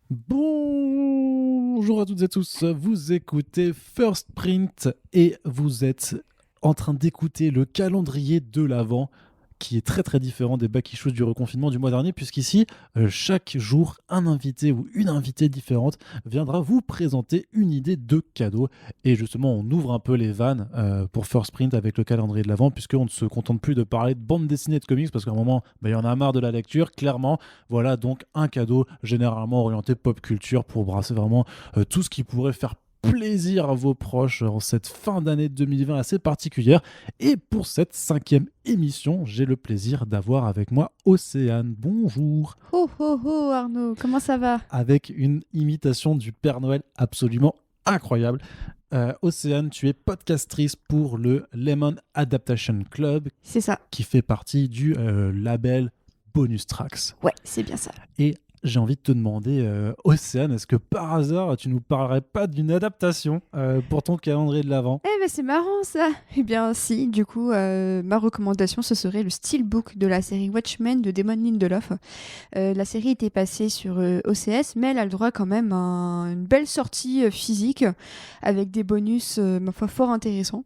Bonjour à toutes et tous, vous écoutez First Print et vous êtes en train d'écouter le calendrier de l'Avent qui est très très différent des back issues du reconfinement du mois dernier puisqu'ici, chaque jour, un invité ou une invitée différente viendra vous présenter une idée de cadeau et justement on ouvre un peu les vannes pour First Print avec le calendrier de l'Avent puisqu'on ne se contente plus de parler de bande dessinée et de comics parce qu'à un moment, il y en a marre de la lecture, clairement. Voilà donc un cadeau généralement orienté pop culture pour brasser vraiment tout ce qui pourrait faire plaisir à vos proches en cette fin d'année 2020 assez particulière. Et pour cette 5e émission, j'ai le plaisir d'avoir avec moi Océane. Bonjour. Oh oh oh Arnaud, comment ça va? Avec une imitation du Père Noël absolument incroyable. Océane, tu es podcastrice pour le Lemon Adaptation Club C'est ça. qui fait partie du label Bonus Tracks. Ouais, c'est bien ça. Et j'ai envie de te demander, Océane, est-ce que par hasard, tu nous parlerais pas d'une adaptation pour ton calendrier de l'Avent? Eh ben c'est marrant ça. Eh bien si, du coup, ma recommandation ce serait le steelbook de la série Watchmen de Damon Lindelof. La série était passée sur OCS, mais elle a le droit quand même à une belle sortie physique avec des bonus, ma foi, fort intéressants.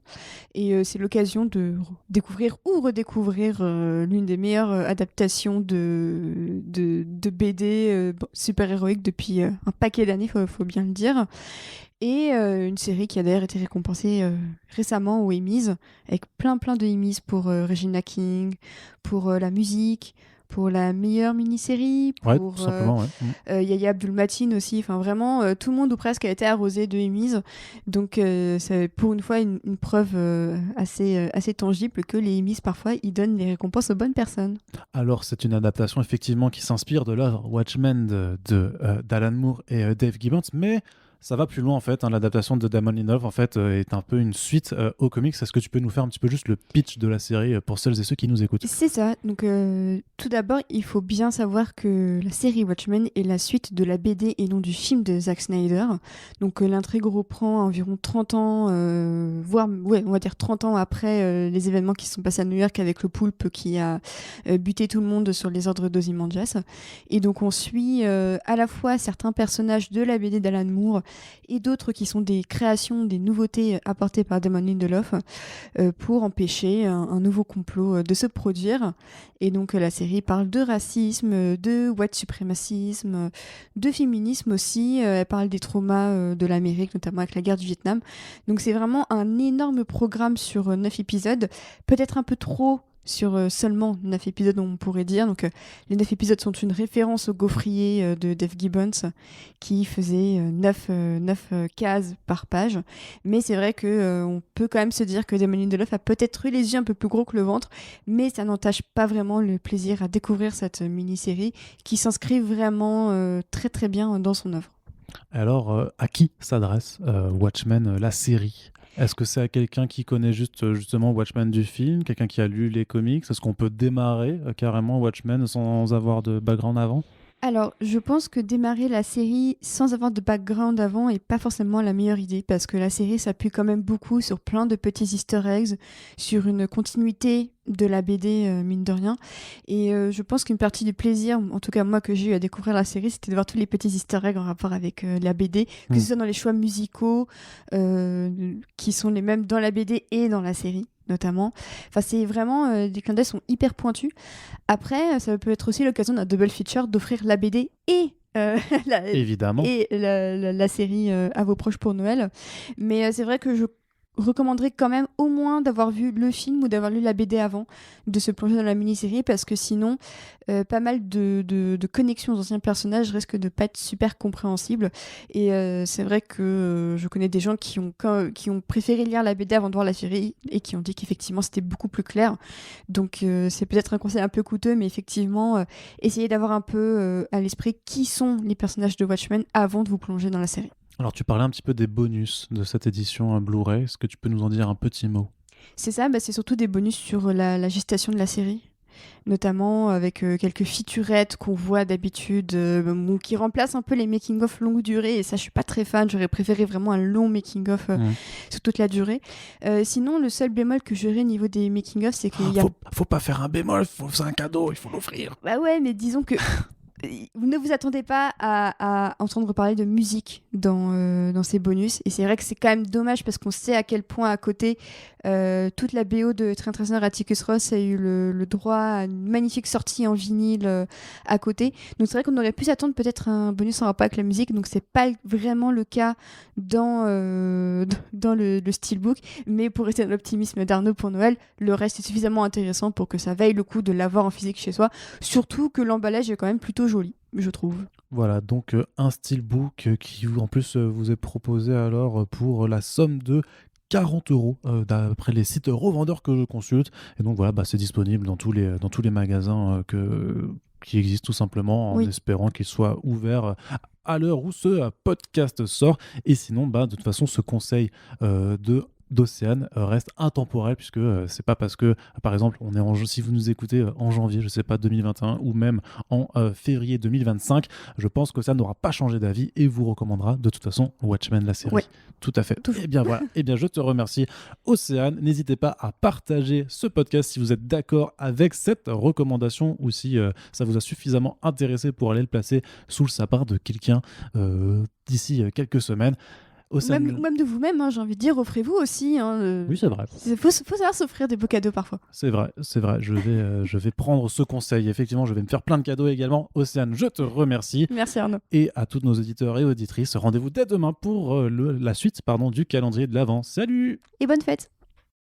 Et c'est l'occasion de découvrir ou redécouvrir l'une des meilleures adaptations de BD super-héroïques depuis un paquet d'années, faut bien le dire. Et une série qui a d'ailleurs été récompensée récemment aux Emmys, avec plein de Emmys pour Regina King, pour la musique, pour la meilleure mini-série, Ouais, pour tout simplement, ouais. Yahya Abdul-Mateen aussi. Enfin, vraiment, tout le monde ou presque a été arrosé de Emmys. Donc, c'est pour une fois une preuve assez tangible que les Emmys, parfois, ils donnent les récompenses aux bonnes personnes. Alors, c'est une adaptation effectivement qui s'inspire de l'œuvre Watchmen d'Alan Moore et Dave Gibbons, mais ça va plus loin en fait. L'adaptation de Damon Lindelof en fait est un peu une suite aux comics. Est-ce que tu peux nous faire un petit peu juste le pitch de la série pour celles et ceux qui nous écoutent? C'est ça. Donc, tout d'abord, il faut bien savoir que la série Watchmen est la suite de la BD et non du film de Zack Snyder. Donc, l'intrigue reprend environ 30 ans, voire, ouais, on va dire 30 ans après les événements qui se sont passés à New York avec le poulpe qui a buté tout le monde sur les ordres d'Ozymandias. Et donc, on suit à la fois certains personnages de la BD d'Alan Moore et d'autres qui sont des créations, des nouveautés apportées par Damon Lindelof pour empêcher un nouveau complot de se produire. Et donc la série parle de racisme, de white suprémacisme, de féminisme aussi. Elle parle des traumas de l'Amérique, notamment avec la guerre du Vietnam. Donc c'est vraiment un énorme programme sur 9 épisodes, peut-être un peu trop sur seulement 9 épisodes, on pourrait dire. Donc, les 9 épisodes sont une référence au gaufrier de Dave Gibbons qui faisait 9 cases par page. Mais c'est vrai qu'on peut quand même se dire que Damon Lindelof a peut-être eu les yeux un peu plus gros que le ventre, mais ça n'entache pas vraiment le plaisir à découvrir cette mini-série qui s'inscrit vraiment très très bien dans son œuvre. Alors, à qui s'adresse Watchmen, la série? Est-ce que c'est à quelqu'un qui connaît justement Watchmen du film, quelqu'un qui a lu les comics? Est-ce qu'on peut démarrer carrément Watchmen sans avoir de background avant? Alors, je pense que démarrer la série sans avoir de background avant est pas forcément la meilleure idée parce que la série s'appuie quand même beaucoup sur plein de petits easter eggs, sur une continuité de la BD, mine de rien. Et je pense qu'une partie du plaisir, en tout cas moi que j'ai eu à découvrir la série, c'était de voir tous les petits easter eggs en rapport avec la BD, que ce soit dans les choix musicaux qui sont les mêmes dans la BD et dans la série notamment. Enfin, c'est vraiment, les clins d'œil sont hyper pointus. Après, ça peut être aussi l'occasion d'un double feature d'offrir la BD et la, Évidemment. la série à vos proches pour Noël. Mais c'est vrai que je recommanderais quand même au moins d'avoir vu le film ou d'avoir lu la BD avant de se plonger dans la mini-série parce que sinon pas mal de connexions aux anciens personnages risquent de pas être super compréhensibles et c'est vrai que je connais des gens qui ont préféré lire la BD avant de voir la série et qui ont dit qu'effectivement c'était beaucoup plus clair, donc c'est peut-être un conseil un peu coûteux mais effectivement essayez d'avoir un peu à l'esprit qui sont les personnages de Watchmen avant de vous plonger dans la série. Alors, tu parlais un petit peu des bonus de cette édition Blu-ray. Est-ce que tu peux nous en dire un petit mot? C'est ça, c'est surtout des bonus sur la gestation de la série, notamment avec quelques featurettes qu'on voit d'habitude, qui remplacent un peu les making-of longue durée, et ça je suis pas très fan, j'aurais préféré vraiment un long making-of sur toute la durée. Sinon, le seul bémol que j'aurais au niveau des making-of, c'est qu'il y a... Faut pas faire un bémol, c'est un cadeau, il faut l'offrir. Bah ouais, mais disons que ne vous attendez pas à entendre parler de musique dans ces bonus. Et c'est vrai que c'est quand même dommage parce qu'on sait à quel point à côté, toute la BO de Trent Reznor Atticus Ross a eu le droit à une magnifique sortie en vinyle à côté. Donc c'est vrai qu'on aurait pu s'attendre peut-être à un bonus en rapport avec la musique. Donc c'est pas vraiment le cas dans le Steelbook. Mais pour rester dans l'optimisme d'Arnaud pour Noël, le reste est suffisamment intéressant pour que ça vaille le coup de l'avoir en physique chez soi. Surtout que l'emballage est quand même plutôt joli, je trouve. Voilà, donc un steelbook qui en plus vous est proposé alors pour la somme de 40 € d'après les sites revendeurs que je consulte. Et donc voilà, c'est disponible dans tous les magasins qui existent tout simplement en espérant qu'ils soient ouverts à l'heure où ce podcast sort. Et sinon, de toute façon, ce conseil d'Océane reste intemporel puisque c'est pas parce que par exemple si vous nous écoutez en janvier, je sais pas, 2021 ou même en février 2025, je pense que ça n'aura pas changé d'avis et vous recommandera de toute façon Watchmen, la série. Tout à fait. Et bien voilà, et bien je te remercie Océane, n'hésitez pas à partager ce podcast si vous êtes d'accord avec cette recommandation ou si ça vous a suffisamment intéressé pour aller le placer sous le sapin de quelqu'un d'ici quelques semaines. Même de vous-même, j'ai envie de dire, offrez-vous aussi. Oui, c'est vrai. Faut savoir s'offrir des beaux cadeaux parfois. C'est vrai. Je vais prendre ce conseil. Effectivement, je vais me faire plein de cadeaux également. Océane, je te remercie. Merci Arnaud. Et à tous nos auditeurs et auditrices, rendez-vous dès demain pour la suite du calendrier de l'Avent. Salut! Et bonne fête!